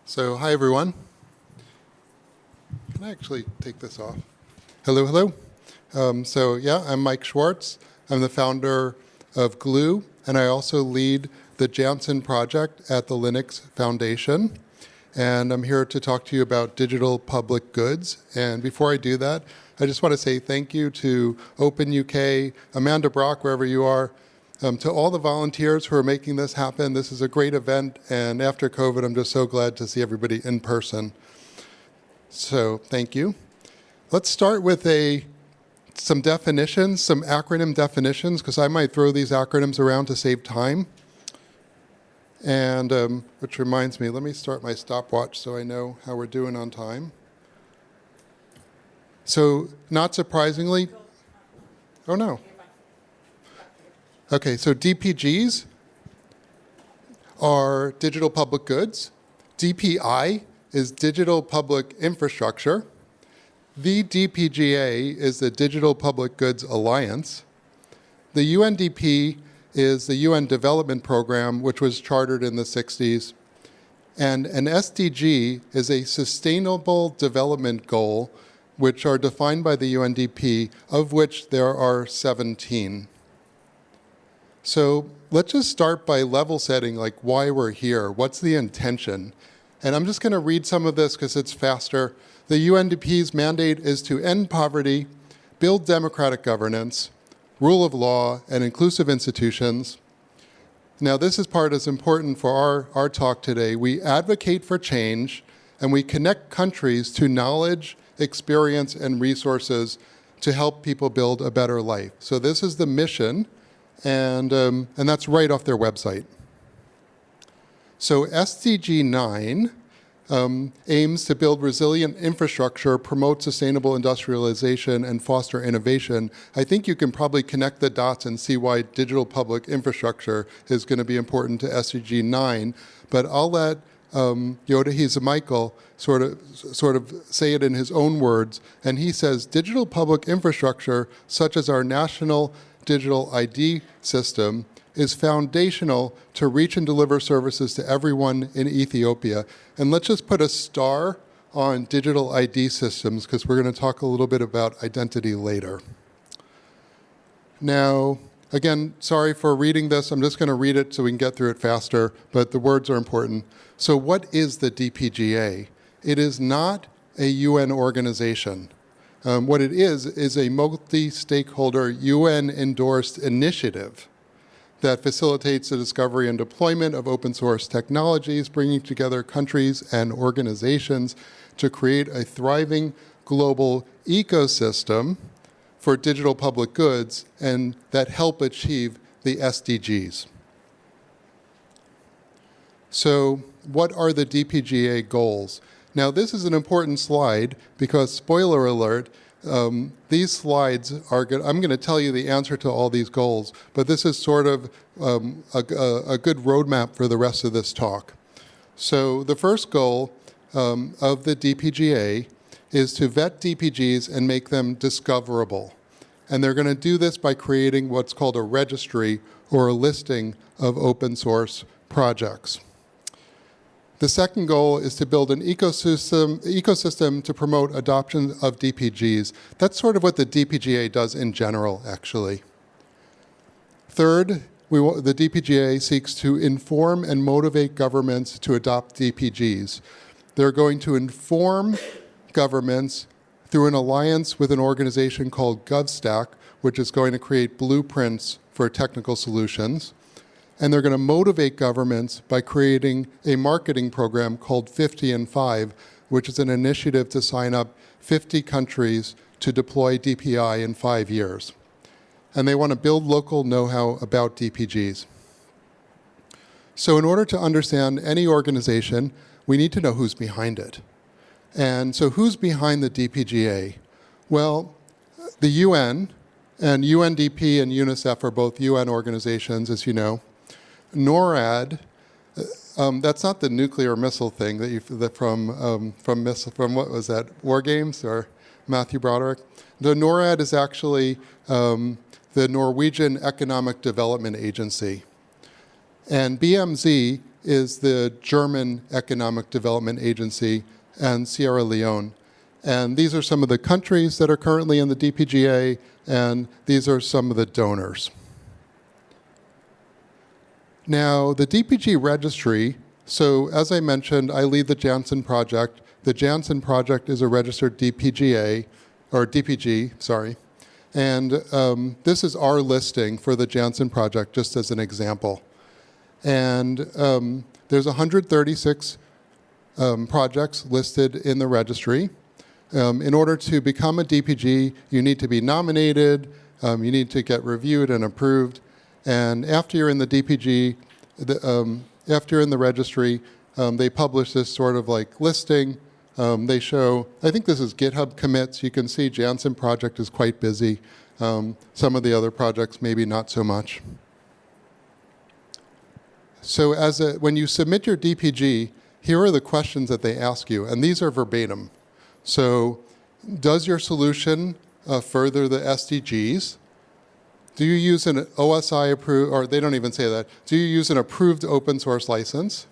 So, hi everyone. Can I actually take this off? Hello, hello. I'm Mike Schwartz. I'm the founder of Glue, and I also lead the Janssen project at the Linux Foundation. And I'm here to talk to you about digital public goods. And before I do that, I just want to say thank you to OpenUK, Amanda Brock, wherever you are, to all the volunteers who are making this happen. This is a great event, and after COVID, I'm just so glad to see everybody in person. So thank you. Let's start with some definitions, some acronym definitions, because I might throw these acronyms around to save time. And which reminds me, let me start my stopwatch so I know how we're doing on time. So not surprisingly, oh no. Okay, so DPGs are digital public goods. DPI is digital public infrastructure. The DPGA is the Digital Public Goods Alliance. The UNDP is the UN Development Program, which was chartered in the 60s. And an SDG is a Sustainable Development Goal, which are defined by the UNDP, of which there are 17. So let's just start by level setting, like why we're here. What's the intention? And I'm just going to read some of this because it's faster. The UNDP's mandate is to end poverty, build democratic governance, rule of law, and inclusive institutions. Now, this is part that's important for our talk today. We advocate for change, and we connect countries to knowledge, experience, and resources to help people build a better life. So this is the mission. And that's right off their website. So SDG 9 aims to build resilient infrastructure, promote sustainable industrialization, and foster innovation. I think you can probably connect the dots and see why digital public infrastructure is going to be important to SDG 9. But I'll let Yoda Michael sort of say it in his own words. And he says, digital public infrastructure, such as our national digital ID system, is foundational to reach and deliver services to everyone in Ethiopia. And let's just put a star on digital ID systems, because we're going to talk a little bit about identity later. Now, again, sorry for reading this. I'm just going to read it so we can get through it faster, but the words are important. So what is the DPGA? It is not a UN organization. What it is a multi-stakeholder UN-endorsed initiative that facilitates the discovery and deployment of open source technologies, bringing together countries and organizations to create a thriving global ecosystem for digital public goods and that help achieve the SDGs. So what are the DPGA goals? Now, this is an important slide because, spoiler alert, these slides are good. I'm going to tell you the answer to all these goals, but this is sort of a good roadmap for the rest of this talk. So the first goal of the DPGA is to vet DPGs and make them discoverable. And they're going to do this by creating what's called a registry or a listing of open source projects. The second goal is to build an ecosystem to promote adoption of DPGs. That's sort of what the DPGA does in general, actually. Third, the DPGA seeks to inform and motivate governments to adopt DPGs. They're going to inform governments through an alliance with an organization called GovStack, which is going to create blueprints for technical solutions. And they're going to motivate governments by creating a marketing program called 50 in 5, which is an initiative to sign up 50 countries to deploy DPI in 5 years. And they want to build local know-how about DPGs. So in order to understand any organization, we need to know who's behind it. And so who's behind the DPGA? Well, the UN, and UNDP and UNICEF are both UN organizations, as you know. NORAD, that's not the nuclear missile thing from what was that, War Games or Matthew Broderick? The NORAD is actually the Norwegian Economic Development Agency. And BMZ is the German Economic Development Agency and Sierra Leone. And these are some of the countries that are currently in the DPGA, and these are some of the donors. Now, the DPG registry, so as I mentioned, I lead the Janssen project. The Janssen project is a registered DPGA, or DPG, sorry. And this is our listing for the Janssen project, just as an example. And there's 136 projects listed in the registry. In order to become a DPG, you need to be nominated, you need to get reviewed and approved, and after you're in the DPG, after you're in the registry, they publish this sort of like listing. They show, I think this is GitHub commits. You can see Janssen project is quite busy. Some of the other projects maybe not so much. So when you submit your DPG, here are the questions that they ask you, and these are verbatim. So, does your solution further the SDGs? Do you use an OSI approved, or they don't even say that, do you use an approved open source license?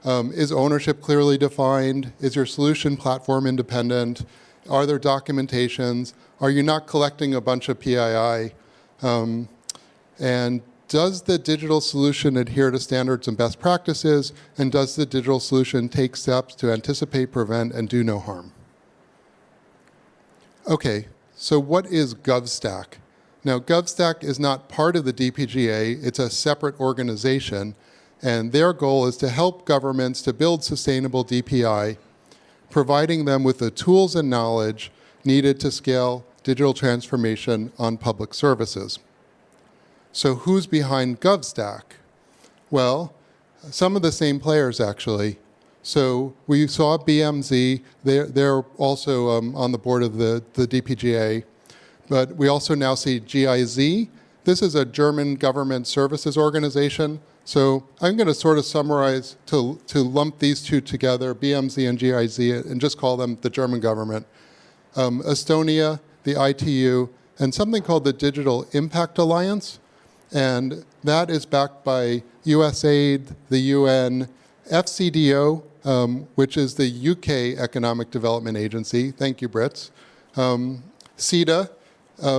Is ownership clearly defined? Is your solution platform independent? Are there documentations? Are you not collecting a bunch of PII? And does the digital solution adhere to standards and best practices? And does the digital solution take steps to anticipate, prevent, and do no harm? Okay, so what is GovStack? Now, GovStack is not part of the DPGA. It's a separate organization, and their goal is to help governments to build sustainable DPI, providing them with the tools and knowledge needed to scale digital transformation on public services. So who's behind GovStack? Well, some of the same players, actually. So we saw BMZ. They're also on the board of the DPGA. But we also now see GIZ. This is a German government services organization. So I'm going to sort of summarize to lump these two together, BMZ and GIZ, and just call them the German government. Estonia, the ITU, and something called the Digital Impact Alliance. And that is backed by USAID, the UN, FCDO, which is the UK Economic Development Agency. Thank you, Brits. SIDA,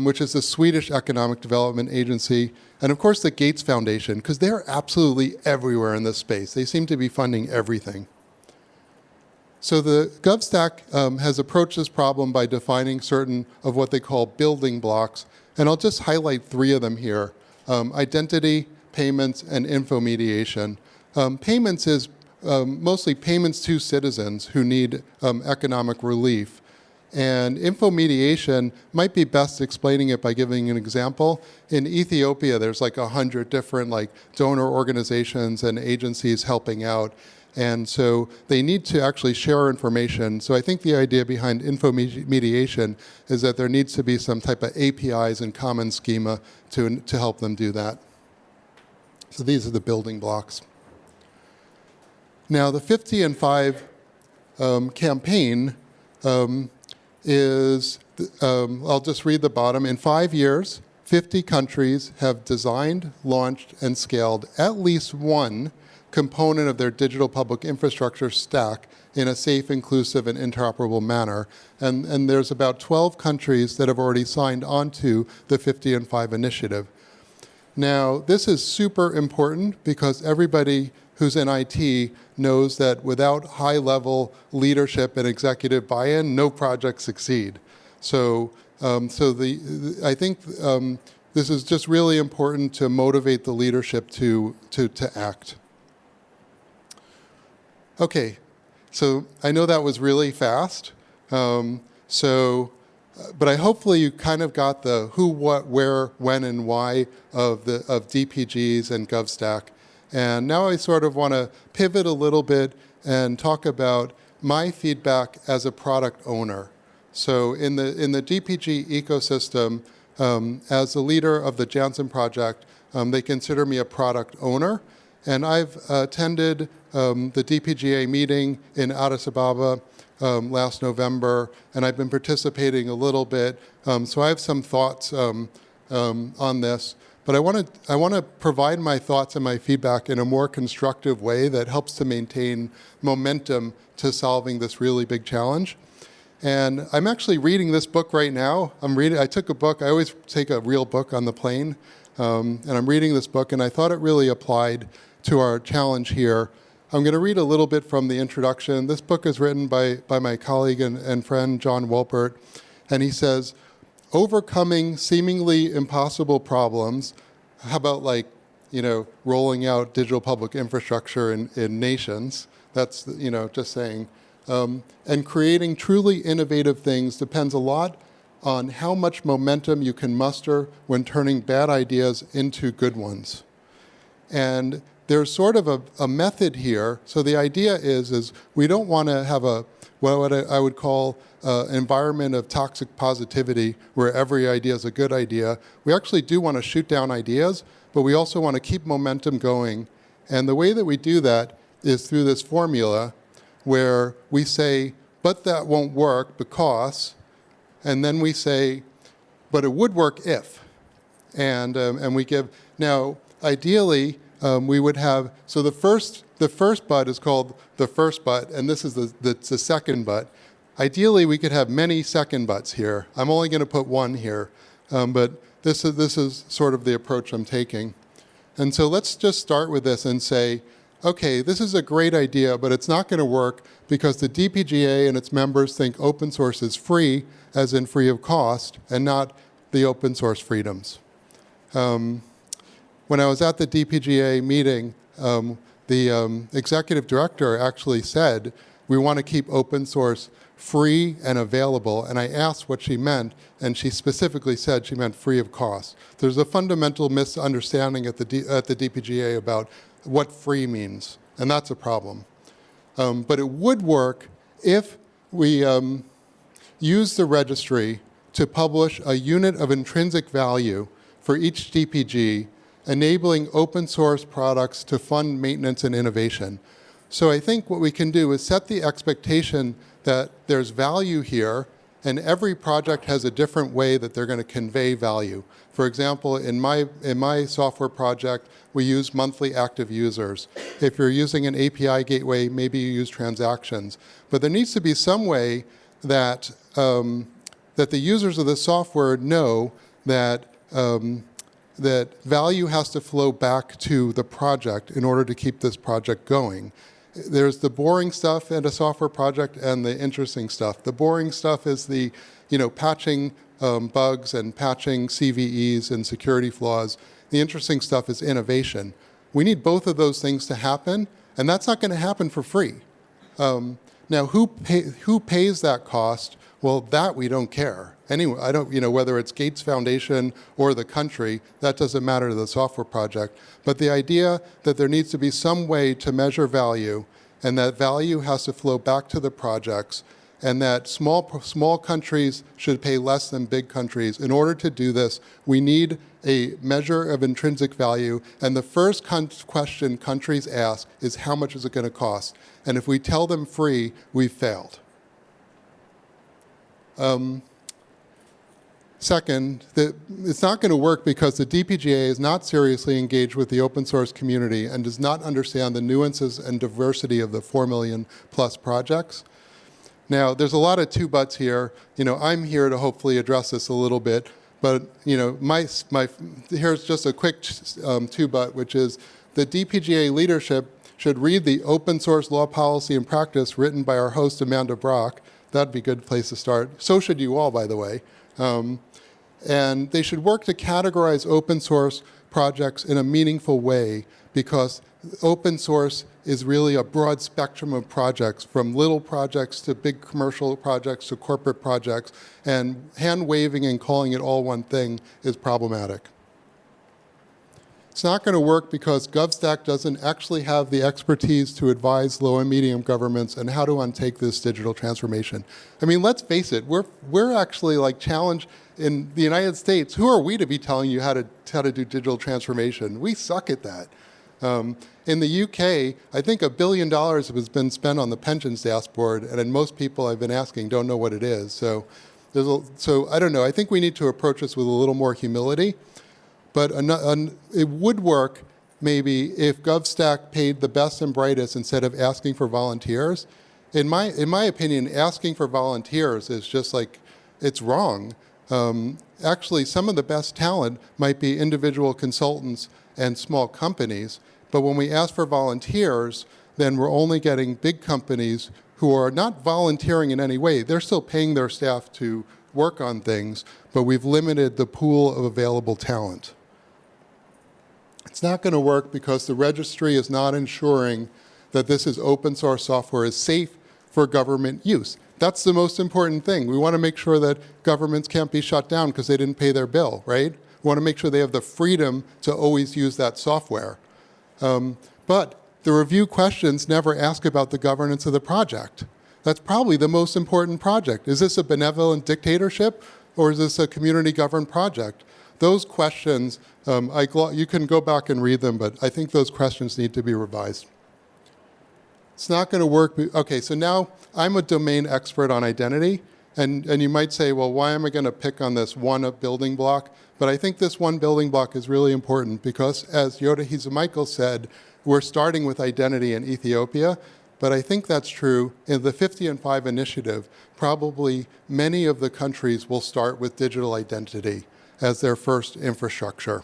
which is the Swedish Economic Development Agency, and of course the Gates Foundation, because they're absolutely everywhere in this space. They seem to be funding everything. So the GovStack has approached this problem by defining certain of what they call building blocks, and I'll just highlight 3 of them here. Identity, payments, and info mediation. Payments is mostly payments to citizens who need economic relief. And info mediation might be best explaining it by giving an example. In Ethiopia, there's like 100 different like donor organizations and agencies helping out. And so they need to actually share information. So I think the idea behind info mediation is that there needs to be some type of APIs and common schema to help them do that. So these are the building blocks. Now the 50 and 5 campaign is, I'll just read the bottom. In 5 years, 50 countries have designed, launched, and scaled at least one component of their digital public infrastructure stack in a safe, inclusive, and interoperable manner. And there's about 12 countries that have already signed on to the 50 and 5 initiative. Now, this is super important because everybody who's in IT knows that without high-level leadership and executive buy-in, no projects succeed. So, I think this is just really important to motivate the leadership to act. Okay, so I know that was really fast. But hopefully you kind of got the who, what, where, when, and why of DPGs and GovStack. And now I sort of want to pivot a little bit and talk about my feedback as a product owner. So in the DPG ecosystem, as the leader of the Janssen project, they consider me a product owner. And I've attended the DPGA meeting in Addis Ababa last November, and I've been participating a little bit. So I have some thoughts on this. but I want to provide my thoughts and my feedback in a more constructive way that helps to maintain momentum to solving this really big challenge. And I'm actually reading this book right now. I took a book. I always take a real book on the plane, and I'm reading this book, and I thought it really applied to our challenge here. I'm going to read a little bit from the introduction. This book is written by my colleague and friend, John Wolpert, and he says, overcoming seemingly impossible problems, how about like, rolling out digital public infrastructure in nations, that's, just saying, and creating truly innovative things depends a lot on how much momentum you can muster when turning bad ideas into good ones. And there's sort of a method here. So the idea is we don't want to have what I would call an environment of toxic positivity where every idea is a good idea. We actually do want to shoot down ideas, but we also want to keep momentum going. And the way that we do that is through this formula where we say, but that won't work because, and then we say, but it would work if. And we give, now, ideally, we would have, so the first but is called the first but, and this is the second but. Ideally, we could have many second buts here. I'm only going to put one here, but this is sort of the approach I'm taking. And so let's just start with this and say, okay, this is a great idea, but it's not going to work because the DPGA and its members think open source is free, as in free of cost, and not the open source freedoms. When I was at the DPGA meeting, the executive director actually said, we want to keep open source free and available. And I asked what she meant, and she specifically said she meant free of cost. There's a fundamental misunderstanding at the DPGA about what free means, and that's a problem. But it would work if we use the registry to publish a unit of intrinsic value for each DPG, enabling open source products to fund maintenance and innovation. So I think what we can do is set the expectation that there's value here, and every project has a different way that they're going to convey value. For example, in my software project, we use monthly active users. If you're using an API gateway, maybe you use transactions. But there needs to be some way that, that the users of the software know that that value has to flow back to the project in order to keep this project going. There's the boring stuff in a software project and the interesting stuff. The boring stuff is the, patching bugs and patching CVEs and security flaws. The interesting stuff is innovation. We need both of those things to happen, and that's not going to happen for free. Now, who pays that cost? Well, that we don't care. Anyway, I don't, whether it's Gates Foundation or the country, that doesn't matter to the software project. But the idea that there needs to be some way to measure value, and that value has to flow back to the projects, and that small countries should pay less than big countries. In order to do this, we need a measure of intrinsic value, and the first question countries ask is how much is it going to cost? And if we tell them free, we've failed. Second, it's not going to work because the DPGA is not seriously engaged with the open source community and does not understand the nuances and diversity of the 4 million plus projects. Now, there's a lot of two buts here. I'm here to hopefully address this a little bit, but here's just a quick two but, which is the DPGA leadership should read the open source law policy and practice written by our host, Amanda Brock. That'd be a good place to start. So should you all, by the way. And they should work to categorize open source projects in a meaningful way, because open source is really a broad spectrum of projects, from little projects to big commercial projects to corporate projects, and hand-waving and calling it all one thing is problematic. It's not going to work because GovStack doesn't actually have the expertise to advise low and medium governments on how to untake this digital transformation. I mean, let's face it, we're actually like challenged in the United States. Who are we to be telling you how to do digital transformation? We suck at that. In the UK, I think $1 billion has been spent on the pensions dashboard, and then most people I've been asking don't know what it is. So I don't know. I think we need to approach this with a little more humility. But it would work maybe if GovStack paid the best and brightest instead of asking for volunteers. In my opinion, asking for volunteers is just like, it's wrong. Actually, some of the best talent might be individual consultants and small companies. But when we ask for volunteers, then we're only getting big companies who are not volunteering in any way. They're still paying their staff to work on things, but we've limited the pool of available talent. It's not going to work because the registry is not ensuring that this is open source software is safe for government use. That's the most important thing. We want to make sure that governments can't be shut down because they didn't pay their bill, right? We want to make sure they have the freedom to always use that software. But the review questions never ask about the governance of the project. That's probably the most important project. Is this a benevolent dictatorship or is this a community-governed project? Those questions, you can go back and read them, but I think those questions need to be revised. It's not going to work. Okay, so now I'm a domain expert on identity, and you might say, well, why am I going to pick on this one building block? But I think this one building block is really important because, as Yoda Hizamichael said, we're starting with identity in Ethiopia, but I think that's true. In the 50 and 5 initiative, probably many of the countries will start with digital identity as their first infrastructure.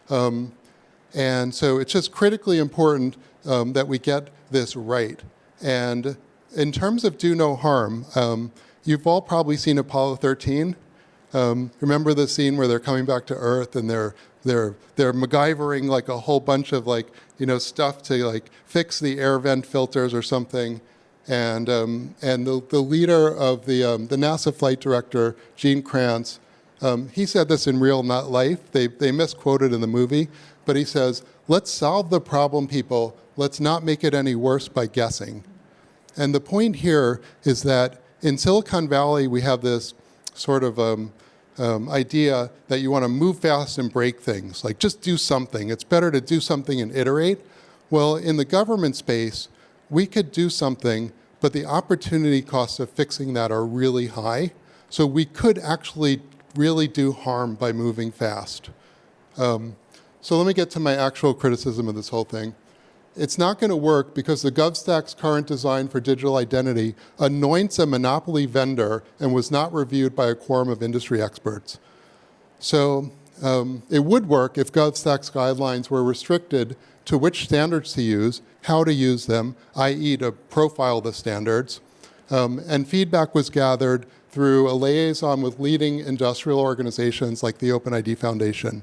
And so it's just critically important that we get this right. And in terms of do no harm, you've all probably seen Apollo 13. Remember the scene where they're coming back to Earth and they're MacGyvering like a whole bunch of stuff to fix the air vent filters or something. And the leader of the NASA flight director, Gene Kranz, he said this in real, not life. They misquoted in the movie, but he says, "Let's solve the problem, people. Let's not make it any worse by guessing." And the point here is that in Silicon Valley, we have this sort of idea that you want to move fast and break things, like just do something. It's better to do something and iterate. Well, in the government space, we could do something, but the opportunity costs of fixing that are really high. So we could actually really do harm by moving fast. So let me get to my actual criticism of this whole thing. It's not going to work because the GovStack's current design for digital identity anoints a monopoly vendor and was not reviewed by a quorum of industry experts. So it would work if GovStack's guidelines were restricted to which standards to use, how to use them, i.e. to profile the standards, and feedback was gathered through a liaison with leading industrial organizations like the OpenID Foundation.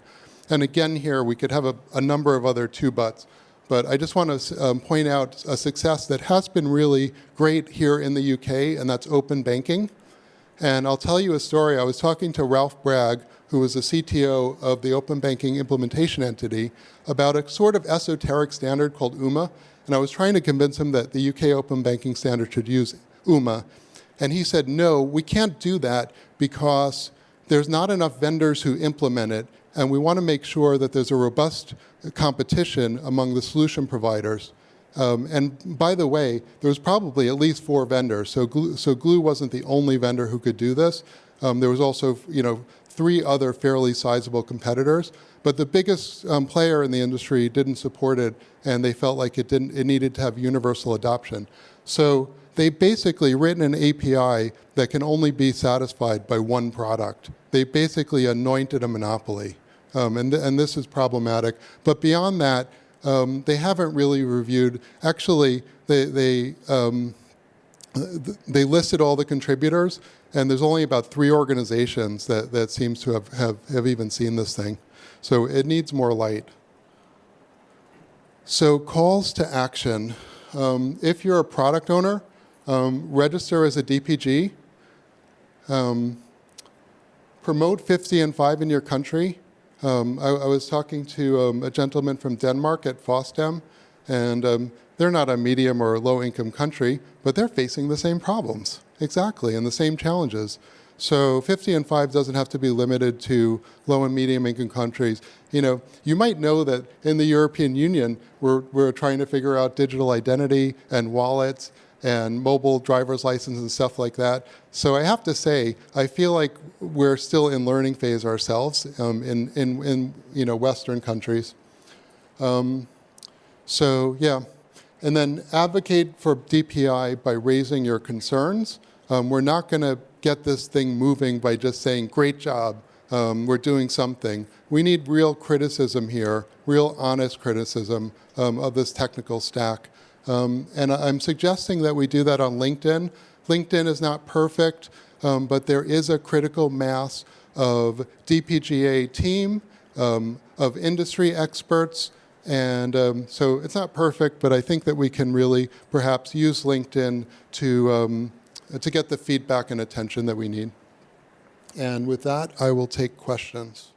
And again here, we could have a number of other two-buts. But I just want to point out a success that has been really great here in the UK, and that's open banking. And I'll tell you a story. I was talking to Ralph Bragg, who was the CTO of the open banking implementation entity, about a sort of esoteric standard called UMA. And I was trying to convince him that the UK open banking standard should use UMA. And he said, no, we can't do that because there's not enough vendors who implement it, and we want to make sure that there's a robust competition among the solution providers. And by the way, there was probably at least 4 vendors, so Glue wasn't the only vendor who could do this. There was also 3 other fairly sizable competitors, but the biggest player in the industry didn't support it, and they felt like it needed to have universal adoption. So they basically written an API that can only be satisfied by one product. They basically anointed a monopoly, and this is problematic. But beyond that, they haven't really reviewed. Actually, they listed all the contributors, and there's only about 3 organizations that seems to have even seen this thing. So it needs more light. So calls to action. If you're a product owner, register as a DPG. Promote 50 and 5 in your country. I was talking to a gentleman from Denmark at FOSDEM, and they're not a medium or low income country, but they're facing the same problems, exactly, and the same challenges. So 50 and 5 doesn't have to be limited to low and medium income countries. You might know that in the European Union, we're trying to figure out digital identity and wallets. and mobile driver's license and stuff like that. So I have to say, I feel like we're still in learning phase ourselves in Western countries. So yeah, and then advocate for DPI by raising your concerns. We're not going to get this thing moving by just saying, great job, we're doing something. We need real criticism here, real honest criticism of this technical stack. And I'm suggesting that we do that on LinkedIn. LinkedIn is not perfect, but there is a critical mass of DPGA team, of industry experts, and so it's not perfect, but I think that we can really perhaps use LinkedIn to get the feedback and attention that we need. And with that, I will take questions.